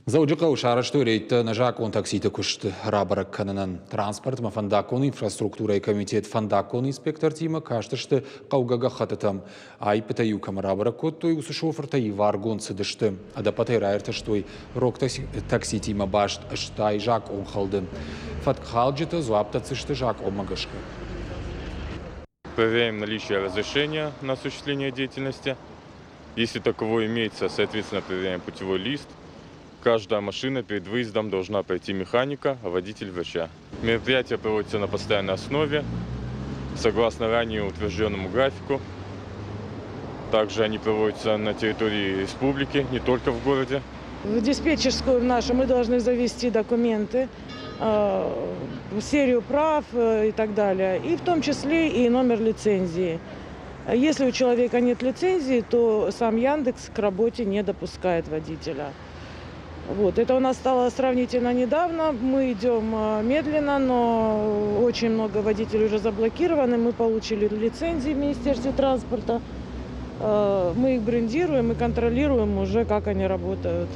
Зауджилау шарашты рейті нажак он такситі күшті рабарак канынан транспорт ма фандакон инфраструктура и комитет фандакон инспектор тима каштышты қаугага хатытам. Ай пытаю камарабарак коттой усы шоферта и варгон цыдышты. Ада патайрайрты штой рок такси тима башт аштай жак он халды. Фаткхалджита зуапта цышты жак омагашка. Проверяем наличие разрешения на осуществление деятельности. Если таковое имеется, соответственно, проверяем путевой лист. Каждая машина перед выездом должна пройти механика, а водитель врача. Мероприятие проводится на постоянной основе, согласно ранее утвержденному графику. Также они проводятся на территории республики, не только в городе. В диспетчерскую нашу мы должны завести документы, серию прав и так далее, и в том числе и номер лицензии. Если у человека нет лицензии, то сам Яндекс к работе не допускает водителя. Вот. Это у нас стало сравнительно недавно. Мы идем медленно, но очень много водителей уже заблокированы. Мы получили лицензии в Министерстве транспорта. Мы их брендируем и контролируем уже, как они работают.